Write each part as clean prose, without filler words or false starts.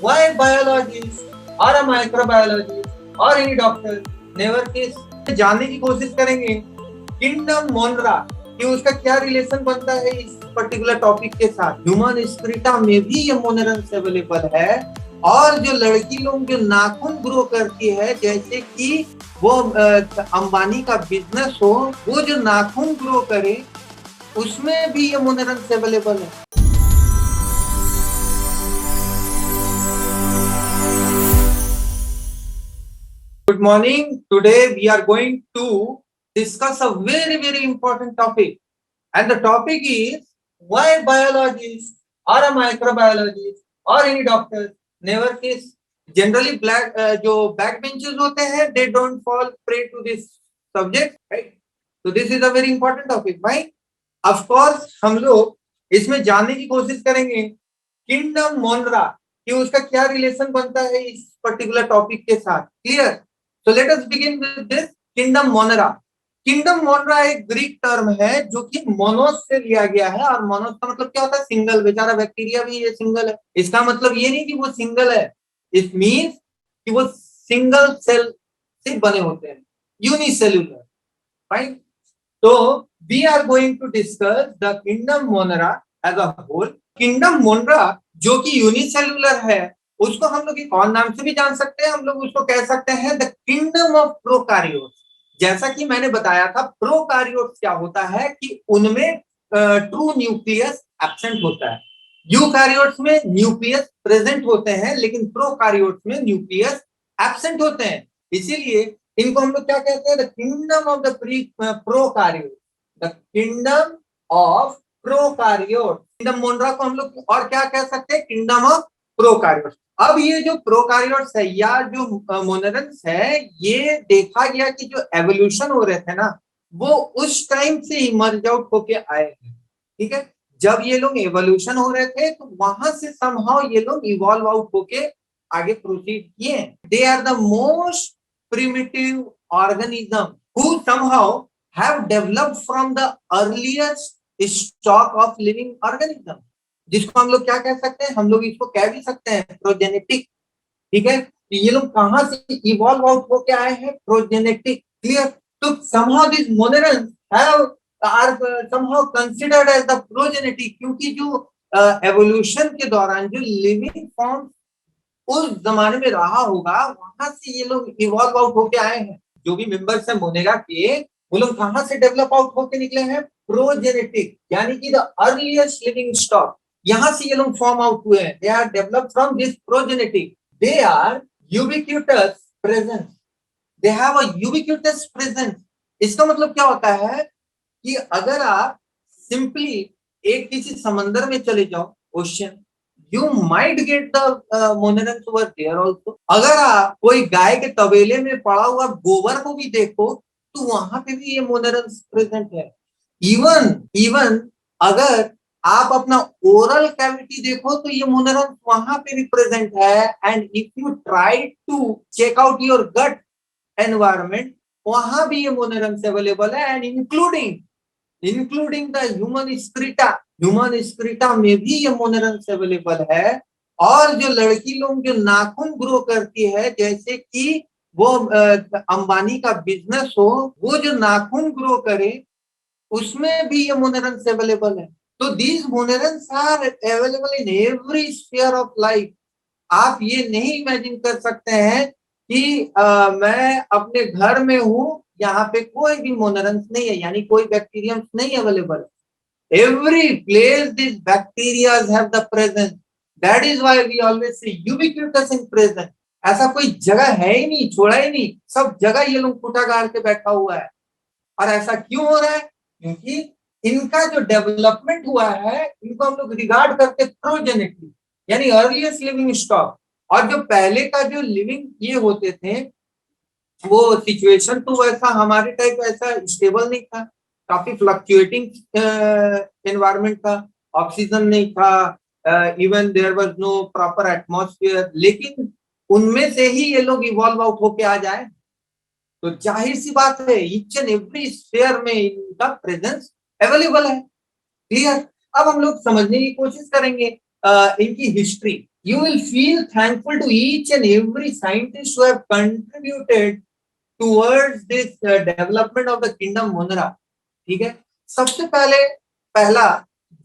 Why a biologist or a microbiologist or any doctor never kiss? जानने की कोशिश करेंगे किंगडम मोनरा कि उसका क्या रिलेशन बनता है इस पर्टिकुलर टॉपिक के साथ। ह्यूमन स्क्रीटा में भी ये मोनरेंस अवेलेबल है। और जो लड़की लोग जो नाखून ग्रो करती है, जैसे कि वो अंबानी का बिजनेस हो, वो जो नाखून ग्रो करे उसमें भी ये मोनरेंस अवेलेबल है। Good morning. Today we are going to discuss a very important topic, and the topic is why biologists or a microbiologist or any doctor never kiss. Generally, जो backbenchers होते हैं, they don't fall prey to this subject, right? So this is a very important topic, right? Of course, हम लोग इसमें जानने की कोशिश करेंगे किंगडम मोनरा कि उसका क्या रिलेशन बनता है इस पर्टिकुलर टॉपिक के साथ। Clear? So let us begin with this kingdom monera. Kingdom monera एक ग्रीक टर्म है जो कि मोनोस से लिया गया है, और मोनोस का मतलब क्या होता है? सिंगल। बेचारा बैक्टीरिया भी ये सिंगल है। इसका मतलब ये नहीं कि वो सिंगल है, इट मींस कि वो सिंगल सेल से बने होते हैं, यूनिसेल्युलर, राइट? तो we are going to discuss the kingdom Monera as a whole. Kingdom Monera जो कि यूनिसेल्युलर है, उसको हम लोग एक और नाम से भी जान सकते हैं। हम लोग उसको कह सकते हैं द किंगडम ऑफ प्रोकारियोट्स। जैसा कि मैंने बताया था, प्रोकारियोट्स क्या होता है कि उनमें ट्रू न्यूक्लियस एब्सेंट होता है। यूकैरियोट्स में न्यूक्लियस प्रेजेंट होते हैं, लेकिन प्रोकारियोट्स में न्यूक्लियस एब्सेंट होते हैं। इसीलिए इनको हम लोग क्या कहते हैं? The kingdom of the prokaryote. The kingdom of prokaryote. Kingdom Monera को हम लोग और क्या कह सकते हैं? Kingdom of prokaryotes. अब ये जो प्रोकारियोट्स है या जो मोनरेंस है, ये देखा गया कि जो एवोल्यूशन हो रहे थे ना, वो उस टाइम से इमर्ज आउट होके आए हैं। ठीक है, जब ये लोग एवोल्यूशन हो रहे थे तो वहां से समहाउ ये लोग इवॉल्व आउट होके आगे प्रोसीड किए। They are the most primitive organism who somehow have developed from the earliest stock of living organism, जिसको हम लोग क्या कह सकते हैं? हम लोग इसको कह भी सकते हैं प्रोजेनेटिक। ठीक है, तो ये लोग कहां से इवॉल्व आउट होके आए हैं? प्रोजेनेटिक। क्लियर? तो somehow these monerans are somehow considered as the प्रोजेनेटिक, क्योंकि जो एवोल्यूशन के दौरान जो लिविंग फॉर्म उस जमाने में रहा होगा, वहां से ये लोग इवॉल्व आउट होके आए हैं। जो भी मेंबर्स है मोनेरा के, वो लोग कहां से डेवलप आउट होके निकले हैं? प्रोजेनेटिक, यानी कि द अर्लीस्ट लिविंग स्टॉक, यहां से ये लोग फॉर्म आउट हुए हैं। They are developed from this progenetic. They are ubiquitous presence. They have a ubiquitous presence. इसका मतलब क्या होता है कि अगर आप सिंपली एक किसी समंदर में चले जाओ, ocean, you might get the monerans over there also। अगर आप कोई गाय के तबेले में पड़ा हुआ गोबर को भी देखो तो वहां पे भी ये मोनेरंस प्रेजेंट है। इवन अगर आप अपना ओरल कैविटी देखो तो ये मोनेरंस वहां पे भी प्रेजेंट है। And if you try to check out your gut environment, वहां भी ये मोनेरंस अवेलेबल है, and including the human excreta. Human excreta में भी ये मोनेरंस अवेलेबल है। और जो लड़की लोग जो नाखून ग्रो करती है, जैसे कि वो अंबानी का बिजनेस हो, वो जो नाखून ग्रो करे उसमें भी ये मोनेरंस अवेलेबल है। तो these monerans are available in every sphere of life. आप ये नहीं इमेजिन कर सकते हैं कि मैं अपने घर में हूं, यहाँ पे कोई भी मोनेरंस नहीं है, यानी कोई बैक्टीरियम नहीं अवेलेबल है। Every place these bacteria have the presence. That is why we always say ubiquitous in presence. ऐसा कोई जगह है ही नहीं, छोड़ा ही नहीं, सब जगह ये लोग फूटा गाड़ के बैठा हुआ है। और ऐसा क्यों हो रहा है? क्योंकि इनका जो डेवलपमेंट हुआ है, इनको हम लोग रिगार्ड करते प्रोजेनेटिक, यानी अर्लीस्ट लिविंग स्टॉक। और जो पहले का जो लिविंग ये होते थे, वो सिचुएशन तो वैसा हमारे टाइप ऐसा स्टेबल नहीं था, काफी फ्लक्चुएटिंग एनवायरनमेंट था, ऑक्सीजन नहीं था, even there was no proper atmosphere. लेकिन उनमें से ही ये लोग इवॉल्व आउट होके आ जाए, तो जाहिर सी बात है ईच एंड एवरी स्फीयर में इनका प्रेजेंस अवेलेबल है। क्लियर? अब हम लोग समझने की कोशिश करेंगे इनकी history. You will feel thankful to each and every scientist who have contributed towards this development of the kingdom Munra. ठीक है, सबसे पहला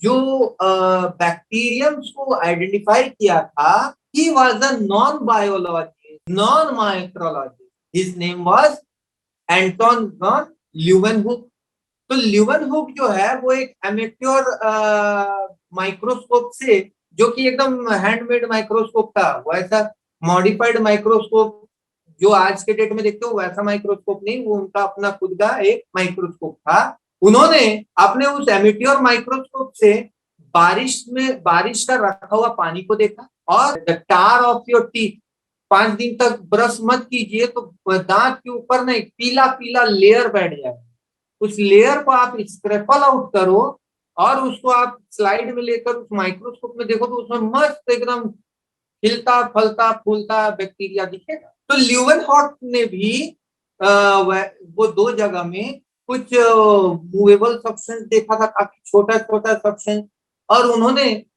जो बैक्टीरियम्स को आइडेंटिफाई किया था, he was a non-biologist, non-micrologist. His name was Anton von Leeuwenhoek. तो Leeuwenhoek जो है वो एक एमेच्योर माइक्रोस्कोप से, जो कि एकदम हैंडमेड माइक्रोस्कोप था, वैसा मॉडिफाइड माइक्रोस्कोप जो आज के डेट में देखते हो वैसा माइक्रोस्कोप नहीं, वो उनका अपना खुद का एक माइक्रोस्कोप था। उन्होंने अपने उस एमेच्योर माइक्रोस्कोप से बारिश का रखा हुआ पानी को देखा, और the tar of your teeth, 5 दिन तक ब्रश मत कीजिए तो दांत के ऊपर ना एक पीला पीला लेयर बैठ जाए, उस लेयर को आप स्क्रैपल आउट करो और उसको आप स्लाइड में लेकर उस माइक्रोस्कोप में देखो तो उसमें मस्त एकदम खिलता फलता फूलता बैक्टीरिया दिखेगा। तो ल्यूवेनहॉक ने भी वो 2 जगह में कुछ मूवेबल सब्सटेंस देखा था, काफी छोटा छोटा सब्सटेंस, और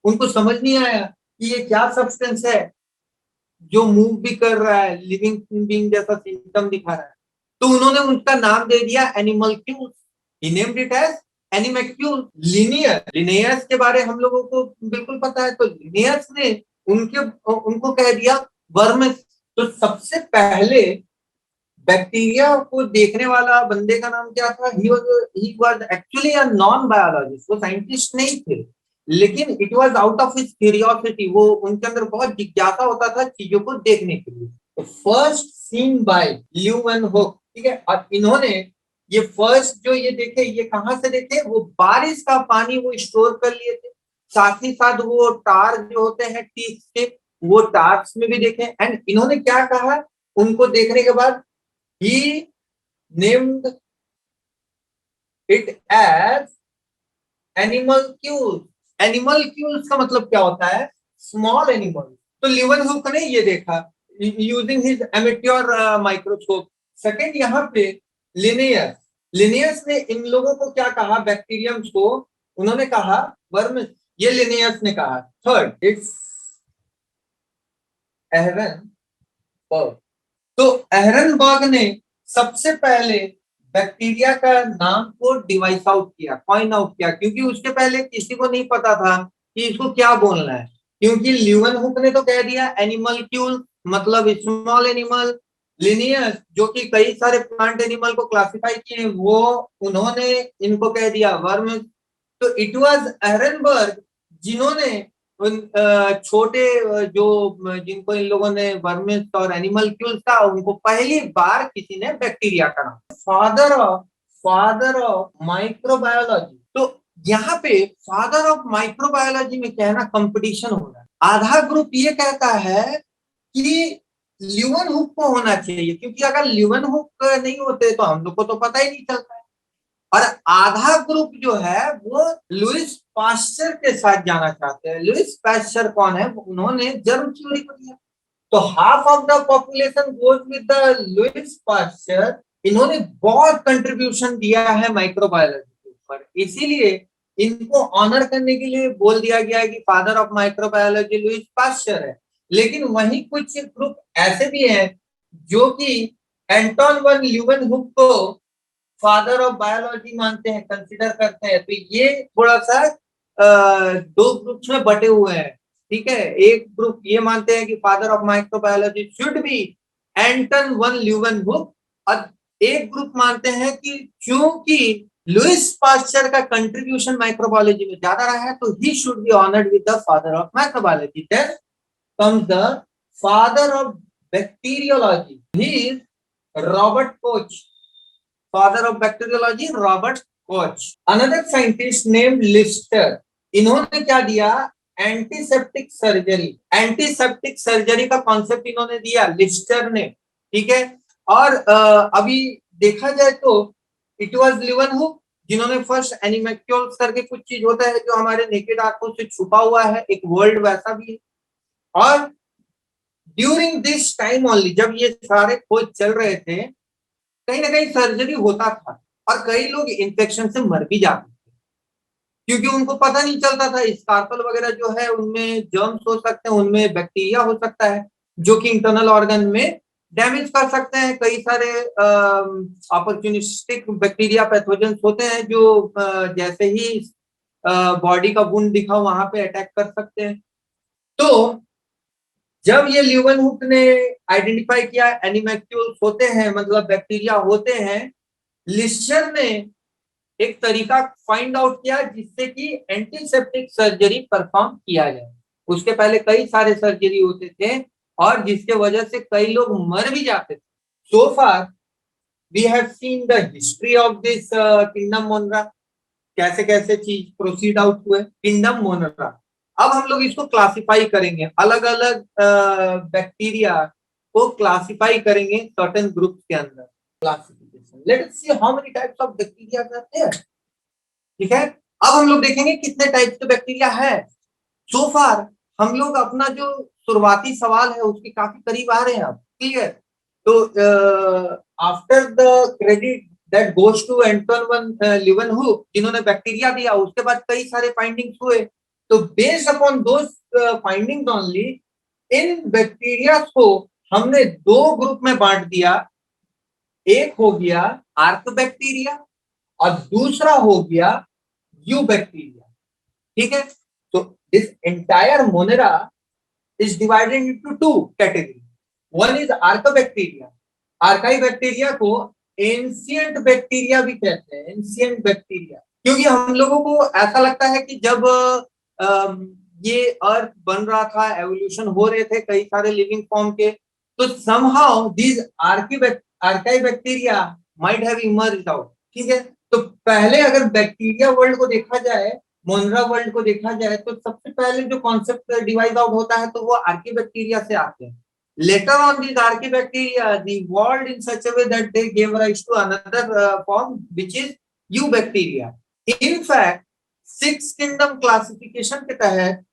उनको समझ नहीं आया कि ये क्या सब्सटेंस है जो मूव भी कर रहा है, लिविंग बीइंग जैसा सिम्टम दिखा रहा है। तो उन्होंने उनका नाम दे दिया एनिमल्क्यूल्स। ही नेम्ड इट एज एनिमैक्यूल। लिनियस के बारे हम लोगों को बिल्कुल पता है, तो लिनियस ने उनको कह दिया वर्म्स। तो सबसे पहले बैक्टीरिया को देखने वाला बंदे का नाम क्या था? He was actually a non biologist, वो साइंटिस्ट नहीं थे, लेकिन it was out of his curiosity, वो उनके अंदर बहुत जिज्ञासा होता था चीजों को देखने के लिए। तो फर्स्ट सीन बाय ल्यूवेनहुक, ठीक है। और इन्होंने ये फर्स्ट जो ये देखे, ये कहां से देखे? वो बारिश का पानी वो स्टोर कर लिए थे, साथ ही साथ वो टार जो होते हैं टीथ के, वो टार्स में भी देखे। एंड इन्होंने क्या कहा उनको देखने के बाद? He named it as animalcules। एनिमल्क्यूल्स का मतलब क्या होता है? Small animal. तो ल्यूवेनहुक ने ये देखा using his amateur microscope. Second यहाँ पे लिनियस ने इन लोगों को क्या कहा? बैक्टीरियम्स को उन्होंने कहा वर्म, ये लिनियस ने कहा। Third it's Ehrenberg. तो एहरनबर्ग ने सबसे पहले बैक्टीरिया का नाम को डिवाइस आउट किया, कॉइन आउट किया, क्योंकि उसके पहले किसी को नहीं पता था कि इसको क्या बोलना है। क्योंकि ल्यूवेनहुक ने तो कह दिया एनिमल्क्यूल मतलब स्मॉल एनिमल। लिनियस जो कि कई सारे प्लांट एनिमल को क्लासिफाई किए, वो उन्होंने इनको कह दिया वर्म। तो इट वाज एहरनबर्ग जिन्होंने उन छोटे जो जिनको इन लोगों ने वर्मिस और एनिमल्क्यूल्स था, उनको पहली बार किसी ने बैक्टीरिया का नाम, फादर ऑफ माइक्रोबायोलॉजी। तो यहाँ पे फादर ऑफ माइक्रोबायोलॉजी में क्या है ना, कंपटीशन हो रहा है। आधा ग्रुप ये कहता है कि ल्यूवेनहुक को होना चाहिए, क्योंकि अगर ल्यूवेनहुक नहीं होते तो हम लोग को तो पता ही नहीं चलता है। और आधा ग्रुप जो है वो लुइस पास्चर के साथ जाना चाहते हैं। लुइस पास्चर कौन है? उन्होंने जर्म थ्योरी को दिया। तो half of the population goes with the Louis Pasteur. इन्होंने बहुत कंट्रीब्यूशन दिया है माइक्रोबायोलॉजी के ऊपर, इसीलिए इनको ऑनर करने के लिए बोल दिया गया है कि father of microbiology Louis Pasteur है। लेकिन वहीं कुछ ग्रुप ऐसे भी हैं जो कि एंटोन वन ल्यूवेनहुक को फादर ऑफ बायोलॉजी मानते हैं, कंसिडर करते हैं। तो ये थोड़ा सा 2 ग्रुप्स में बटे हुए हैं, ठीक है। एक ग्रुप ये मानते हैं कि father of microbiology should be Anton van Leeuwenhoek, और एक ग्रुप मानते हैं कि क्योंकि लुइस पास्चर का कंट्रीब्यूशन माइक्रोबायोलॉजी में ज्यादा रहा है तो he should be honoured with the father of microbiology. Then comes the father of bacteriology, he is Robert Koch. Father of bacteriology, Robert Koch. Another scientist named Lister. इन्होंने क्या दिया? Antiseptic surgery. Antiseptic surgery का concept इन्होंने दिया Leicester ने, ठीक है। और अभी देखा जाए तो इट वाज ल्यूवेनहुक जिन्होंने फर्स्ट एनिमैक्यूल्स करके कुछ चीज होता है जो हमारे नेकेड आंखों से छुपा हुआ है, एक वर्ल्ड वैसा भी है। और ड्यूरिंग दिस टाइम ओनली, जब ये सारे खोज चल रहे थे, कहीं ना कहीं सर्जरी होता था और कई लोग इन्फेक्शन से मर भी जाते थे। क्योंकि उनको पता नहीं चलता था स्कार्पल वगैरह जो है उनमें जर्म्स हो सकते हैं, उनमें बैक्टीरिया हो सकता है जो कि इंटरनल ऑर्गन में डैमेज कर सकते हैं। कई सारे अपॉर्चुनिस्टिक बैक्टीरिया पैथोजेंस होते हैं जो जैसे ही बॉडी का वुंड दिखा वहां पे अटैक कर सकते हैं। तो जब ये ल्यूवेनहुक ने आइडेंटिफाई किया एनिमैक्यूल्स होते हैं, मतलब बैक्टीरिया होते हैं, लिस्टर ने एक तरीका फाइंड आउट किया जिससे कि एंटीसेप्टिक सर्जरी परफॉर्म किया जाए। उसके पहले कई सारे सर्जरी होते थे और जिसके वजह से कई लोग मर भी जाते थे। So far we have seen the history of this kingdom Monera, कैसे कैसे चीज प्रोसीड आउट हुए किंगडम मोनरा। अब हम लोग इसको क्लासिफाई करेंगे, अलग अलग बैक्टीरिया को क्लासिफाई करेंगे सर्टेन ग्रुप के अंदर। Classification, let us see how many types of bacteria are there. ठीक है, अब हम लोग देखेंगे कितने टाइप्स के बैक्टीरिया है। सो फार हम लोग अपना जो शुरुआती सवाल है उसके काफी करीब आ रहे हैं अब। ठीक है, तो after the credit that goes to Anton van Leeuwenhoek जिन्होंने बैक्टीरिया दिया, उसके बाद कई सारे फाइंडिंग्स हुए। तो based upon those findings only, इन बैक्टीरिया को हमने दो ग्रुप में बांट दिया। एक हो गया आर्क बैक्टीरिया और दूसरा हो गया यू बैक्टीरिया। ठीक है, तो this entire Monera is divided into two categories. One is archibacteria. Archaebacteria को एंशियंट बैक्टीरिया भी कहते हैं, एंशियंट बैक्टीरिया, क्योंकि हम लोगों को ऐसा लगता है कि जब ये अर्थ बन रहा था, एवोल्यूशन हो रहे थे कई सारे लिविंग फॉर्म के, तो somehow these archaebacteria might have emerged out. ठीक है, तो पहले अगर बैक्टीरिया वर्ल्ड को देखा जाए, मोनरा वर्ल्ड को देखा जाए, तो सबसे पहले जो कॉन्सेप्ट डिवाइड आउट होता है तो वो आर्कीबैक्टीरिया से आते हैं। Later on, these archibacteria evolved in such a way that they gave rise to another form, which is eubacteria. In fact, six kingdom classification के तहत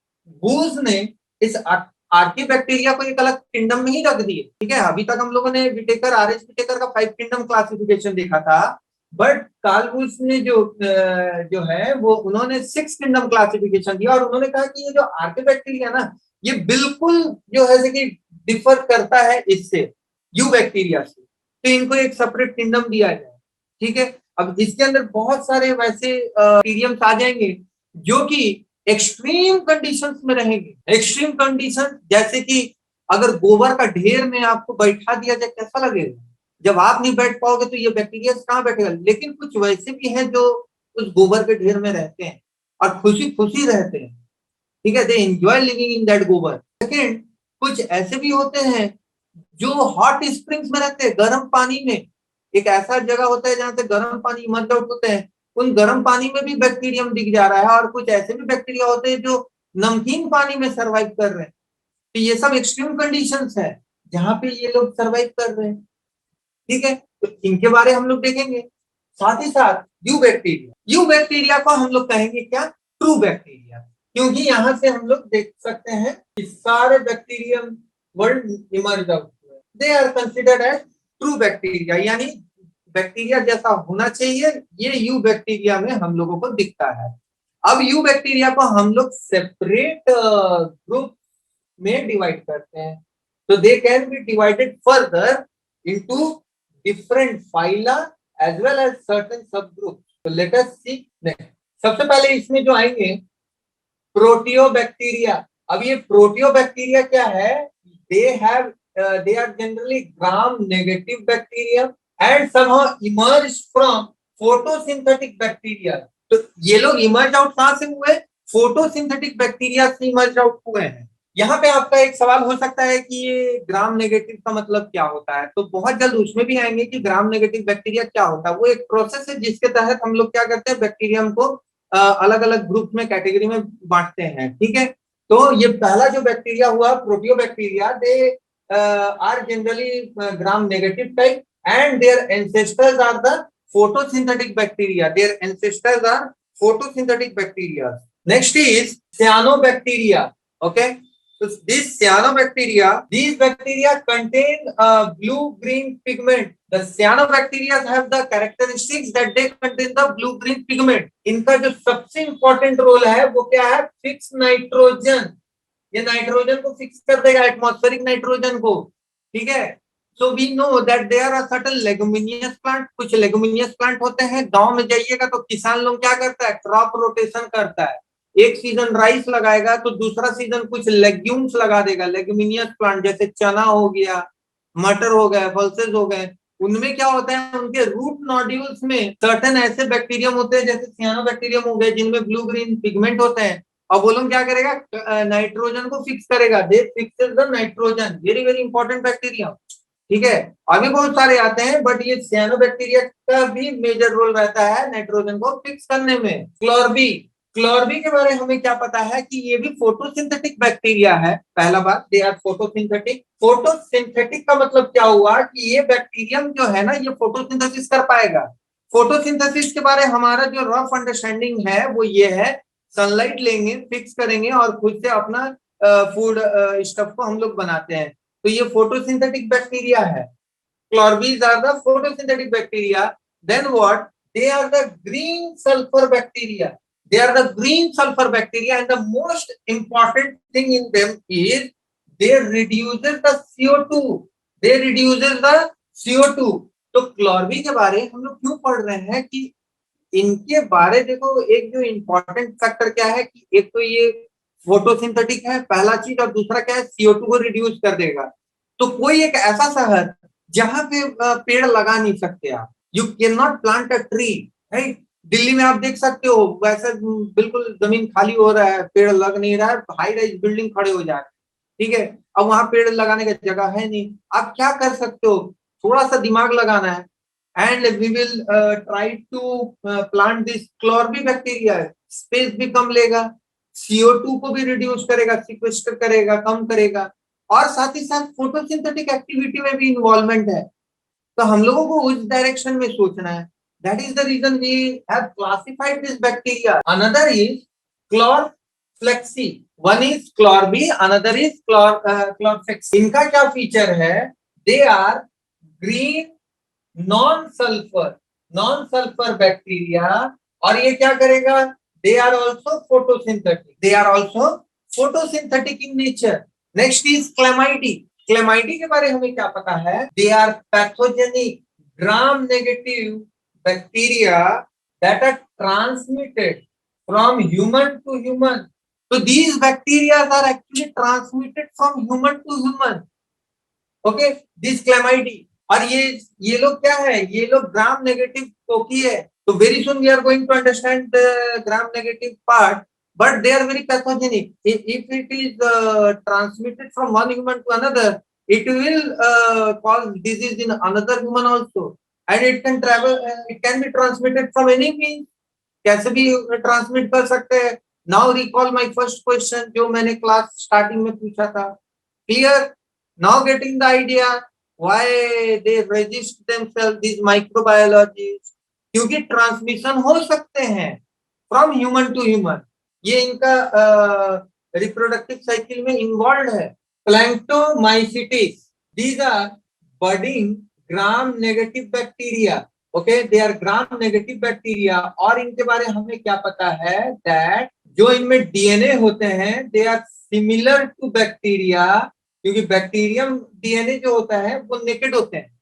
बूज ने इस आर्कीबैक्टीरिया को एक अलग किंगडम में ही रख दिए। ठीक है, अभी तक हम लोगों ने विटेकर, आर.एच. विटेकर का 5 किंगडम क्लासिफिकेशन देखा था, बट कार्ल बूज ने जो है वो उन्होंने 6 किंगडम क्लासिफिकेशन दिया और उन्होंने कहा कि ये जो आर्कीबैक्टीरिया ना, ये बिल्कुल जो है कि डिफर करता है इससे, यू बैक्टीरिया से, तो इनको एक सेपरेट किंगडम दिया जाए। ठीक है, अब इसके अंदर बहुत सारे वैसे बैक्टीरियम्स आ जाएंगे जो कि एक्सट्रीम कंडीशंस में रहेंगे। एक्सट्रीम कंडीशन जैसे कि अगर गोबर का ढेर में आपको बैठा दिया जाए कैसा लगेगा? जब आप नहीं बैठ पाओगे तो ये बैक्टीरिया कहाँ बैठेगा। लेकिन कुछ वैसे भी हैं जो उस गोबर के ढेर में रहते हैं और खुशी खुशी रहते हैं। ठीक है, they enjoy living in that गोबर। सेकेंड, कुछ ऐसे भी होते हैं जो हॉट स्प्रिंग्स में रहते हैं, गर्म पानी में। एक ऐसा जगह होता है जहां से गर्म पानी इमर्ज आउट होते हैं, उन गर्म पानी में भी बैक्टीरियम दिख जा रहा है। और कुछ ऐसे भी बैक्टीरिया होते हैं जो नमकीन पानी में सर्वाइव कर रहे हैं। तो ये सब एक्सट्रीम कंडीशंस है जहां पे ये लोग सर्वाइव कर रहे हैं। ठीक है, तो इनके बारे हम लोग देखेंगे। साथ ही साथ यू बैक्टीरिया को हम लोग कहेंगे क्या? ट्रू बैक्टीरिया, क्योंकि यहां से हम लोग देख सकते हैं कि सारे बैक्टीरियम वर्ल्ड इमर्ज आउट हुए। They are considered as true bacteria, यानी बैक्टीरिया जैसा होना चाहिए ये यू बैक्टीरिया में हम लोगों को दिखता है। अब यू बैक्टीरिया को हम लोग सेपरेट ग्रुप में डिवाइड करते हैं, तो they can be divided further into different phyla as well as certain sub group. तो लेट अस सी नेक्स्ट। सबसे पहले इसमें जो आएंगे प्रोटियोबैक्टीरिया। अब ये प्रोटियोबैक्टीरिया क्या है? they are generally gram negative bacteria and somehow emerge from photosynthetic bacteria. तो ये लोग इमर्ज आउट कहां से हुए? फोटोसिंथेटिक बैक्टीरिया से इमर्ज आउट हुए हैं। यहाँ पे आपका एक सवाल हो सकता है कि ये ग्राम नेगेटिव का मतलब क्या होता है, तो बहुत जल्द उसमें भी आएंगे कि ग्राम नेगेटिव बैक्टीरिया क्या होता है। वो एक प्रोसेस है जिसके तहत हम लोग क्या करते हैं, बैक्टीरियम को अलग अलग ग्रुप में, कैटेगरी में बांटते हैं। ठीक है, तो ये पहला जो बैक्टीरिया हुआ प्रोटियोबैक्टीरिया, दे are generally gram negative type and their ancestors are the photosynthetic bacteria. Their ancestors are photosynthetic bacteria. Next is cyanobacteria. Okay, So these cyanobacteria, these bacteria contain blue-green pigment. The cyanobacteria have the characteristics that they contain the blue-green pigment. इनका जो सबसे important role है वो क्या है? Fix nitrogen. ये nitrogen को fix कर देगा, एटमॉस्फेरिक नाइट्रोजन को, ठीक है। So we know that there are certain leguminous plant, कुछ लेगुमिनियस प्लांट होते हैं। गांव में जाइएगा तो किसान लोग क्या करता है? क्रॉप रोटेशन करता है। एक सीजन राइस लगाएगा तो दूसरा सीजन कुछ लेग्यूम्स लगा देगा, लेगुमिनियस प्लांट, जैसे चना हो गया, मटर हो गए, पल्सेस हो गए। उनमें क्या होता है? उनके रूट नोड्यूल्स में सर्टेन ऐसे बैक्टीरियम होते हैं, जैसे सियानोबैक्टीरियम हो गए, जिनमें ब्लू ग्रीन पिगमेंट होते हैं। और वो लोग क्या करेगा? नाइट्रोजन को फिक्स करेगा। They fixes the nitrogen, very very important bacteria, ठीक है। अभी बहुत सारे आते हैं, बट ये सियानोबैक्टीरिया का भी मेजर रोल रहता है नाइट्रोजन को फिक्स करने में। क्लोरबी, क्लोरबी के बारे में हमें क्या पता है कि ये भी फोटोसिंथेटिक बैक्टीरिया है। पहला बात, दे आर फोटोसिंथेटिक। फोटोसिंथेटिक का मतलब क्या हुआ कि ये बैक्टीरियम जो है ना, ये फोटोसिंथेसिस कर पाएगा। फोटोसिंथेसिस के बारे में हमारा जो रफ अंडरस्टैंडिंग है वो ये है, सनलाइट लेंगे, फिक्स करेंगे और खुद से अपना फूड स्टफ को हम लोग बनाते हैं। तो ये फोटोसिंथेटिक बैक्टीरिया है। Chlorbees are the photosynthetic bacteria. Then what? They are the green sulfur bacteria. They are the green sulfur bacteria, and the most important thing in them is they reduces the CO2. They reduces the CO2. तो क्लोरबी के बारे हम लोग क्यों पढ़ रहे हैं कि इनके बारे, देखो एक जो इंपॉर्टेंट फैक्टर क्या है कि एक तो ये फोटोसिंथेटिक है, पहला चीज, और दूसरा क्या है? CO2 को रिड्यूस कर देगा। तो कोई एक ऐसा शहर जहां पे पेड़ लगा नहीं सकते आप, you can not plant a tree, right. Delhi में आप देख सकते हो वैसे बिल्कुल जमीन खाली हो रहा है, पेड़ लग नहीं रहा है, हाई राइज बिल्डिंग खड़े हो जा रहे हैं, ठीक है। अब वहां पेड़ लगाने का जगह है नहीं। आप क्या कर सकते हो? थोड़ा सा दिमाग लगाना है, and we will try to plant this chlorobacteria। Space भी कम लेगा, CO2 को भी रिड्यूस करेगा, सिक्वेस्टर करेगा, कम करेगा, और साथ ही साथ फोटोसिंथेटिक एक्टिविटी में भी इन्वॉल्वमेंट है। तो हम लोगों को उस डायरेक्शन में सोचना है। That is the reason we have classified this bacteria. Another is Chloroflexi. One is Chlorobi, another is Chloroflexi. इनका क्या फीचर है? They are green non sulphur bacteria. और ये क्या करेगा? They are also photosynthetic, they are also photosynthetic in nature. Next is Chlamydiae. Chlamydiae के बारे में हमें क्या पता है? They are pathogenic gram negative bacteria that are transmitted from human to human. So these bacteria are actually transmitted from human to human. Okay, this chlamydia। और ये लोग क्या है? ये लोग ग्राम नेगेटिव कोकी है। तो very soon we are going to understand the gram negative part, but they are very pathogenic. If it is transmitted from one human to another, it will cause disease in another human also, and it can travel, it can be transmitted from any means। कैसे भी transmit कर सकते हैं। Now recall my first question जो मैंने class starting में पूछा था। Clear? Now getting the idea why they resist themselves, these microbiologists। क्योंकि ट्रांसमिशन हो सकते हैं फ्रॉम ह्यूमन टू ह्यूमन, ये इनका रिप्रोडक्टिव साइकिल में इन्वॉल्व है। Planctomycetes, these are budding gram negative bacteria. Okay, they are gram negative bacteria. और इनके बारे में हमें क्या पता है? दैट जो इनमें डीएनए होते हैं they are similar to bacteria, क्योंकि बैक्टीरियम डीएनए जो होता है वो नेकेड होते हैं,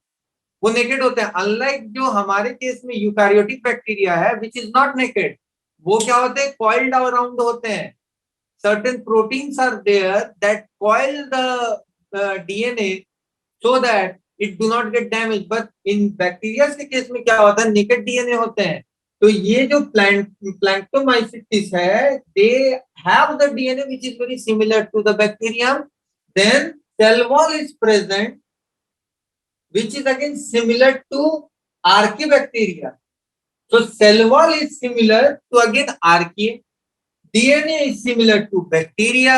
वो नेकेड होते हैं। अनलाइक जो हमारे केस में यूकैरियोटिक बैक्टीरिया है विच इज नॉट नेकेड, वो क्या होते हैं? कॉइल्ड अराउंड होते हैं। Certain proteins are there that coil the DNA so that it do not get damage. But in bacteria के केस में क्या होता है? नेकेड डीएनए होते हैं। तो ये जो प्लैंक्टोमाइसिटिस है, they have the DNA which is very similar to the bacterium. Then cell wall is present, which is again similar to archaebacteria. So cell wall is similar to again archaea. DNA is similar to bacteria.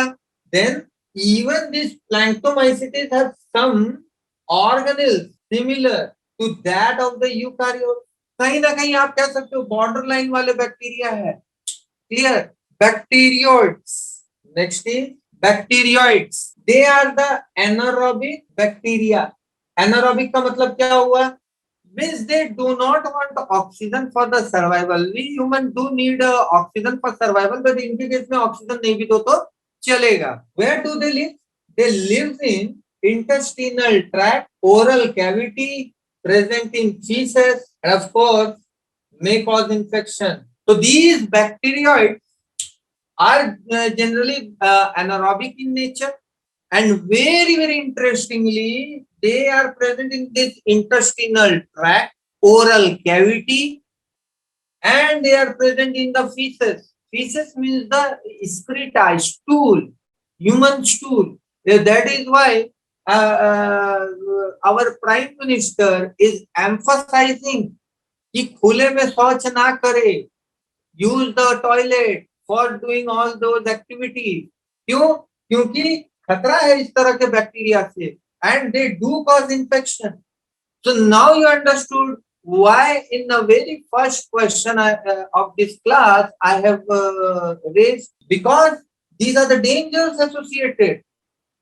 Then even this planktomycetes have some organelles similar to that of the eukaryote। कहीं ना कहीं आप कह सकते हो border line वाले bacteria है। Clear? Bacteroides. Next is Bacteroids, they are the anaerobic bacteria. Anaerobic का मतलब क्या हुआ? Means they do not want oxygen for the survival. We human do need oxygen for survival, but इनके case में oxygen नहीं भी दो तो चलेगा. Where do they live? They live in intestinal tract, oral cavity, present in feces, and of course may cause infection. So these bacteroids are generally anaerobic in nature, and very interestingly, they are present in this intestinal tract, oral cavity, and they are present in the feces. Feces means the excreta, stool, human stool. That is why our Prime Minister is emphasizing कि खुले में शौच ना करे, use the toilet for doing all those activities. क्यों? क्योंकि खतरा है इस तरह के बैक्टीरिया से, and they do cause infection. So now you understood why in the very first question of this class I have raised, because these are the dangers associated,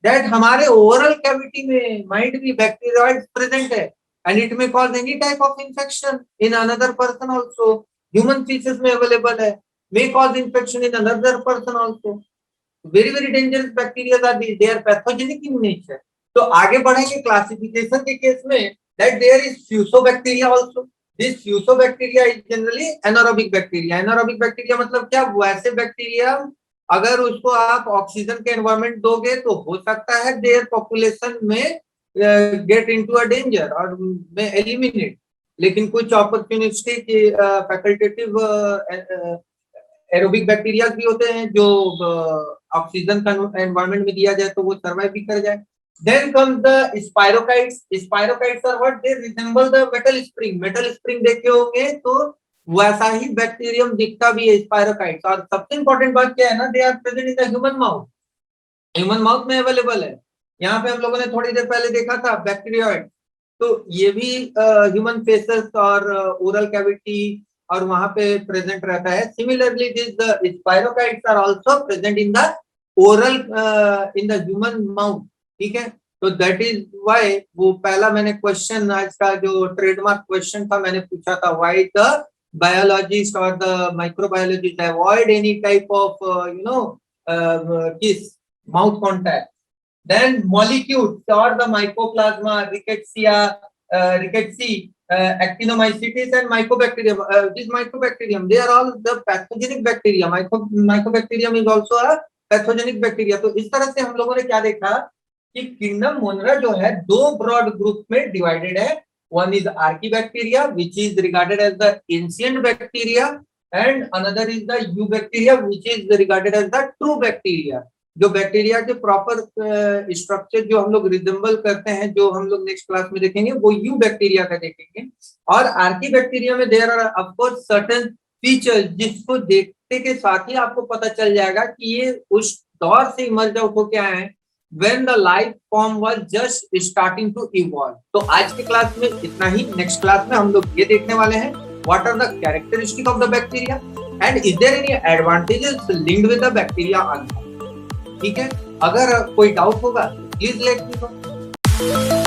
that हमारे oral cavity में might be bacteroids present है, and it may cause any type of infection in another person also. Human feces में available है, may cause infection in another person also. Very dangerous bacteria are these. They are pathogenic in nature. तो आगे बढ़ेंगे classification के case में, that there is fusobacteria also. This fusobacteria is generally anaerobic bacteria. Anaerobic bacteria मतलब क्या? वैसे bacteria अगर उसको आप ऑक्सीजन के एनवायरमेंट दोगे तो हो सकता है देयर पॉपुलेशन में गेट इनटू अ डेंजर और में एलिमिनेट, लेकिन कुछ अपॉर्चुनिस्टिक फैकल्टेटिव एरोबिक बैक्टीरिया भी होते हैं जो ऑक्सीजन का एनवायरमेंट में दिया जाए तो वो सर्वाइव भी कर जाए. Then comes the spirochetes. Spirochetes are what? They resemble the metal spring. Metal spring देखे होंगे तो वैसा ही बैक्टीरियम दिखता भी है स्पायरोकाइट्स. और सबसे इंपॉर्टेंट बात क्या है ना, they are present in the human mouth. Human mouth में अवेलेबल है. यहाँ पे हम लोगों ने थोड़ी देर पहले देखा था बैक्टीरियोइड, तो ये भी ह्यूमन फेसेस और ओरल कैविटी और वहां पे प्रेजेंट रहता है. Similarly this spirochaetes are also present in the oral in the human mouth. ठीक है, तो दैट इज व्हाई वो पहला मैंने क्वेश्चन आज का जो ट्रेडमार्क क्वेश्चन था मैंने पूछा था, why the biologist or the microbiologist avoid any type of kiss, mouth contact. Then molecules or the mycoplasma, rickettsia, actinomycetes and mycobacterium. This mycobacterium, they are all the pathogenic bacteria. Mycobacterium is also a pathogenic bacteria. तो इस तरह से हम लोगों ने क्या देखा कि किंगडम मोनरा जो है दो ब्रॉड ग्रुप में डिवाइडेड है. One is Archaebacteria, which is regarded as the ancient bacteria, and another is the Eubacteria, which is regarded as the true bacteria. जो बैक्टीरिया के प्रॉपर स्ट्रक्चर जो हम लोग रिजेंबल करते हैं, जो हम लोग नेक्स्ट क्लास में देखेंगे, वो यूबैक्टीरिया का देखेंगे. और आर्कीबैक्टीरिया में there are of course certain features जिसको देखते के साथ ही आपको पता चल जाएगा कि ये उस दौर से इमर्ज आउट होके आए हैं when the life form was just starting to evolve. तो आज के क्लास में इतना ही. नेक्स्ट क्लास में हम लोग ये देखने वाले हैं what are the characteristics of the bacteria and is there any advantages linked with the bacteria also. ठीक है, अगर कोई डाउट होगा प्लीज लेट मी नो.